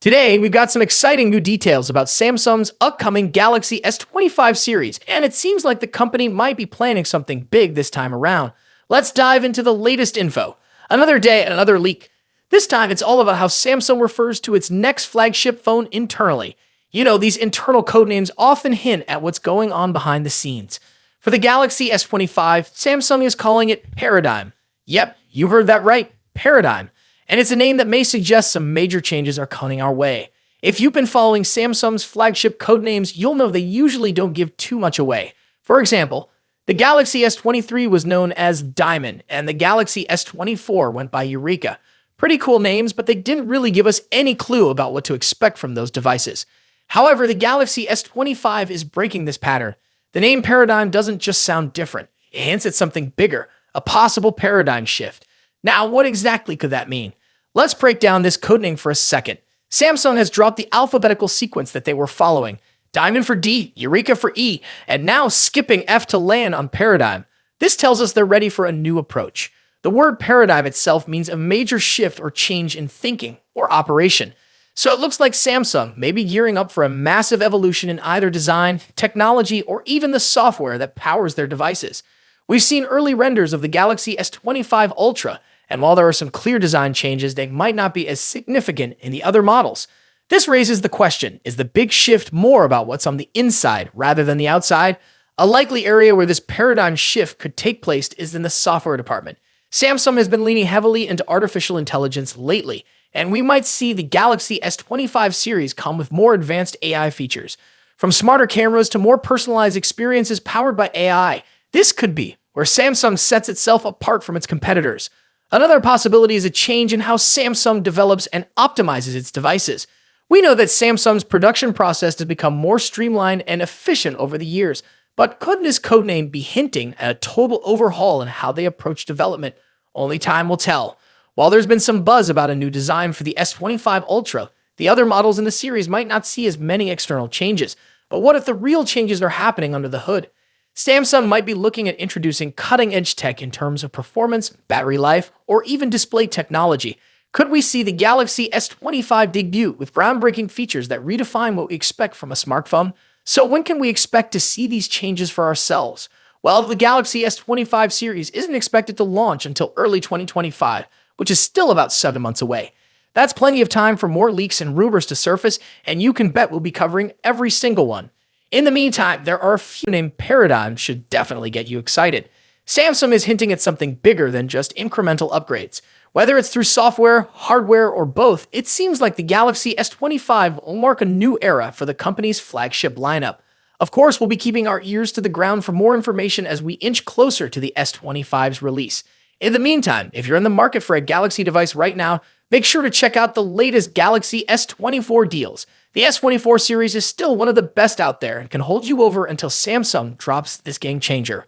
Today, we've got some exciting new details about Samsung's upcoming Galaxy S25 series, and it seems like the company might be planning something big this time around. Let's dive into the latest info. Another day and another leak. This time, it's all about how Samsung refers to its next flagship phone internally. You know, these internal codenames often hint at what's going on behind the scenes. For the Galaxy S25, Samsung is calling it Paradigm. Yep, you heard that right, Paradigm. And it's a name that may suggest some major changes are coming our way. If you've been following Samsung's flagship codenames, you'll know they usually don't give too much away. For example, the Galaxy S23 was known as Diamond, and the Galaxy S24 went by Eureka. Pretty cool names, but they didn't really give us any clue about what to expect from those devices. However, the Galaxy S25 is breaking this pattern. The name Paradigm doesn't just sound different. It hints at something bigger, a possible paradigm shift. Now, what exactly could that mean? Let's break down this codename for a second. Samsung has dropped the alphabetical sequence that they were following. Diamond for D, Eureka for E, and now skipping F to land on Paradigm. This tells us they're ready for a new approach. The word paradigm itself means a major shift or change in thinking or operation. So it looks like Samsung may be gearing up for a massive evolution in either design, technology, or even the software that powers their devices. We've seen early renders of the Galaxy S25 Ultra, and while there are some clear design changes, they might not be as significant in the other models. This raises the question, is the big shift more about what's on the inside rather than the outside? A likely area where this paradigm shift could take place is in the software department. Samsung has been leaning heavily into artificial intelligence lately, and we might see the Galaxy S25 series come with more advanced AI features. From smarter cameras to more personalized experiences powered by AI, this could be where Samsung sets itself apart from its competitors. Another possibility is a change in how Samsung develops and optimizes its devices. We know that Samsung's production process has become more streamlined and efficient over the years, but could this codename be hinting at a total overhaul in how they approach development? Only time will tell. While there's been some buzz about a new design for the S25 Ultra, the other models in the series might not see as many external changes. But what if the real changes are happening under the hood? Samsung might be looking at introducing cutting-edge tech in terms of performance, battery life, or even display technology. Could we see the Galaxy S25 debut with groundbreaking features that redefine what we expect from a smartphone? So when can we expect to see these changes for ourselves? Well, the Galaxy S25 series isn't expected to launch until early 2025, which is still about 7 months away. That's plenty of time for more leaks and rumors to surface, and you can bet we'll be covering every single one. In the meantime, there are a few named Paradigm should definitely get you excited. Samsung is hinting at something bigger than just incremental upgrades. Whether it's through software, hardware, or both, it seems like the Galaxy S25 will mark a new era for the company's flagship lineup. Of course, we'll be keeping our ears to the ground for more information as we inch closer to the S25's release. In the meantime, if you're in the market for a Galaxy device right now, make sure to check out the latest Galaxy S24 deals. The S24 series is still one of the best out there and can hold you over until Samsung drops this game changer.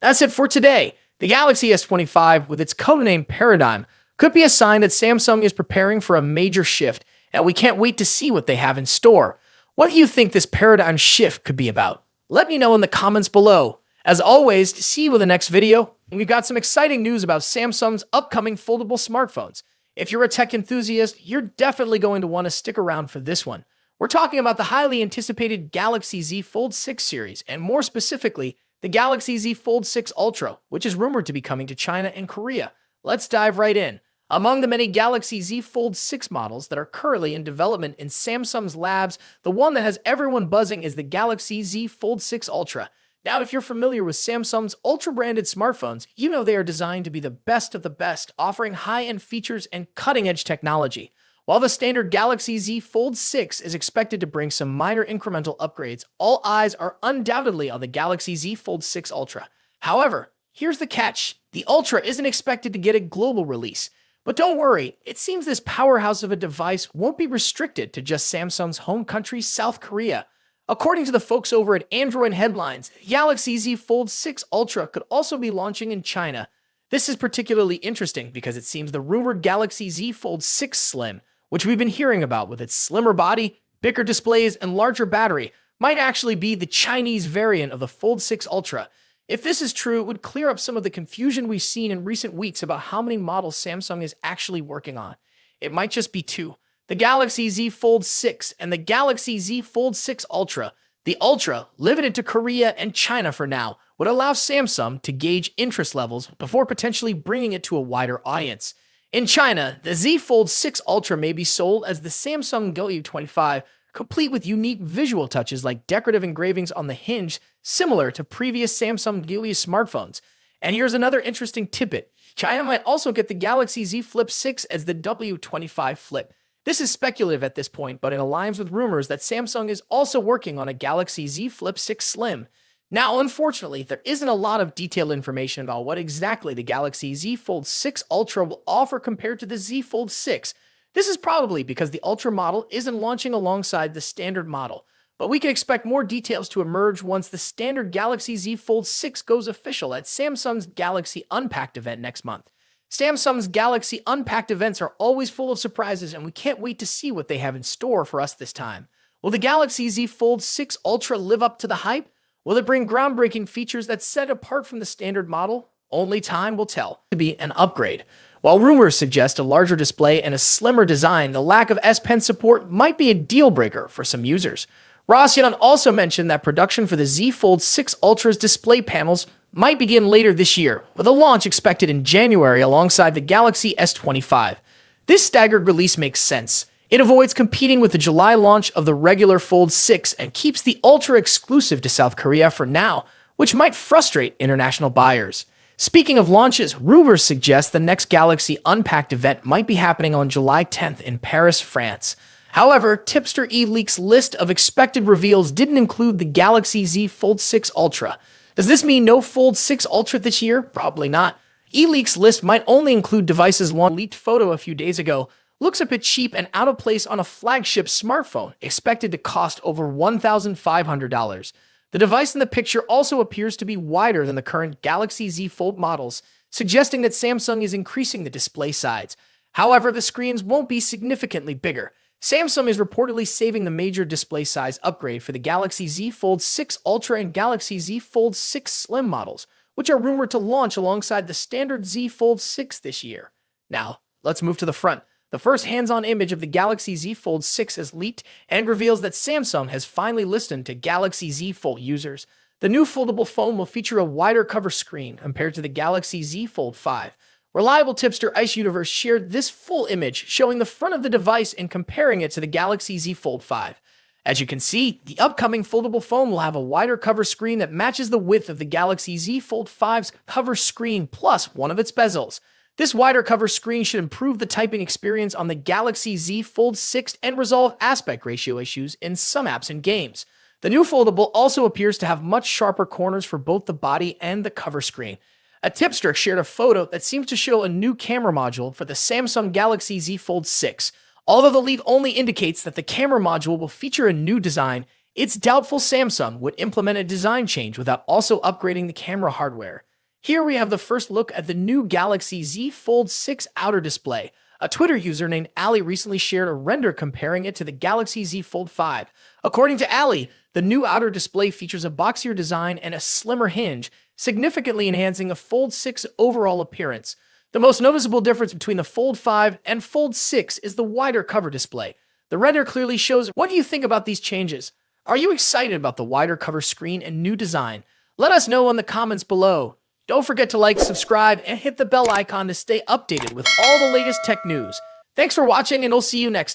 That's it for today. The Galaxy S25, with its codename Paradigm, could be a sign that Samsung is preparing for a major shift, and we can't wait to see what they have in store. What do you think this paradigm shift could be about? Let me know in the comments below. As always, see you in the next video, and we've got some exciting news about Samsung's upcoming foldable smartphones. If you're a tech enthusiast, you're definitely going to want to stick around for this one. We're talking about the highly anticipated Galaxy Z Fold 6 series, and more specifically, the Galaxy Z Fold 6 Ultra, which is rumored to be coming to China and Korea. Let's dive right in. Among the many Galaxy Z Fold 6 models that are currently in development in Samsung's labs, the one that has everyone buzzing is the Galaxy Z Fold 6 Ultra. Now, if you're familiar with Samsung's Ultra-branded smartphones, you know they are designed to be the best of the best, offering high-end features and cutting-edge technology. While the standard Galaxy Z Fold 6 is expected to bring some minor incremental upgrades, all eyes are undoubtedly on the Galaxy Z Fold 6 Ultra. However, here's the catch. The Ultra isn't expected to get a global release. But don't worry, it seems this powerhouse of a device won't be restricted to just Samsung's home country, South Korea. According to the folks over at Android Headlines, the Galaxy Z Fold 6 Ultra could also be launching in China. This is particularly interesting because it seems the rumored Galaxy Z Fold 6 Slim, which we've been hearing about with its slimmer body, bigger displays, and larger battery, might actually be the Chinese variant of the Fold 6 Ultra. If this is true, it would clear up some of the confusion we've seen in recent weeks about how many models Samsung is actually working on. It might just be two. the Galaxy Z Fold 6 and the Galaxy Z Fold 6 Ultra. The Ultra, limited to Korea and China for now, would allow Samsung to gauge interest levels before potentially bringing it to a wider audience. In China, the Z Fold 6 Ultra may be sold as the Samsung Galaxy S25, complete with unique visual touches like decorative engravings on the hinge, similar to previous Samsung Galaxy smartphones. And here's another interesting tidbit. China might also get the Galaxy Z Flip 6 as the W25 Flip. This is speculative at this point, but it aligns with rumors that Samsung is also working on a Galaxy Z Flip 6 Slim. Now, unfortunately, there isn't a lot of detailed information about what exactly the Galaxy Z Fold 6 Ultra will offer compared to the Z Fold 6. This is probably because the Ultra model isn't launching alongside the standard model, but we can expect more details to emerge once the standard Galaxy Z Fold 6 goes official at Samsung's Galaxy Unpacked event next month. Samsung's Galaxy Unpacked events are always full of surprises, and we can't wait to see what they have in store for us this time. Will the Galaxy Z Fold 6 Ultra live up to the hype? Will it bring groundbreaking features that set it apart from the standard model? Only time will tell. To be an upgrade. While rumors suggest a larger display and a slimmer design, the lack of S Pen support might be a deal breaker for some users. Rossian also mentioned that production for the Z Fold 6 Ultra's display panels might begin later this year, with a launch expected in January alongside the Galaxy S25. This staggered release makes sense. It avoids competing with the July launch of the regular Fold 6 and keeps the Ultra exclusive to South Korea for now, which might frustrate international buyers. Speaking of launches, rumors suggest the next Galaxy Unpacked event might be happening on July 10th in Paris, France. However, Tipster eLeaks' list of expected reveals didn't include the Galaxy Z Fold 6 Ultra. Does this mean no Fold 6 Ultra this year? Probably not. eLeaks' list might only include devices launched. A leaked photo a few days ago looks a bit cheap and out of place on a flagship smartphone, expected to cost over $1,500. The device in the picture also appears to be wider than the current Galaxy Z Fold models, suggesting that Samsung is increasing the display size. However, the screens won't be significantly bigger. Samsung is reportedly saving the major display size upgrade for the Galaxy Z Fold 6 Ultra and Galaxy Z Fold 6 Slim models, which are rumored to launch alongside the standard Z Fold 6 this year. Now, let's move to the front. The first hands-on image of the Galaxy Z Fold 6 is leaked and reveals that Samsung has finally listened to Galaxy Z Fold users. The new foldable phone will feature a wider cover screen compared to the Galaxy Z Fold 5. Reliable tipster Ice Universe shared this full image showing the front of the device and comparing it to the Galaxy Z Fold 5. As you can see, the upcoming foldable phone will have a wider cover screen that matches the width of the Galaxy Z Fold 5's cover screen plus one of its bezels. This wider cover screen should improve the typing experience on the Galaxy Z Fold 6 and resolve aspect ratio issues in some apps and games. The new foldable also appears to have much sharper corners for both the body and the cover screen. A tipster shared a photo that seems to show a new camera module for the Samsung Galaxy Z Fold 6. Although the leak only indicates that the camera module will feature a new design, it's doubtful Samsung would implement a design change without also upgrading the camera hardware. Here we have the first look at the new Galaxy Z Fold 6 outer display. A Twitter user named Ali recently shared a render comparing it to the Galaxy Z Fold 5. According to Ali, the new outer display features a boxier design and a slimmer hinge, significantly enhancing a Fold 6 overall appearance. The most noticeable difference between the Fold 5 and Fold 6 is the wider cover display. The render clearly shows. What do you think about these changes? Are you excited about the wider cover screen and new design? Let us know in the comments below. Don't forget to like, subscribe, and hit the bell icon to stay updated with all the latest tech news. Thanks for watching, and we'll see you next time.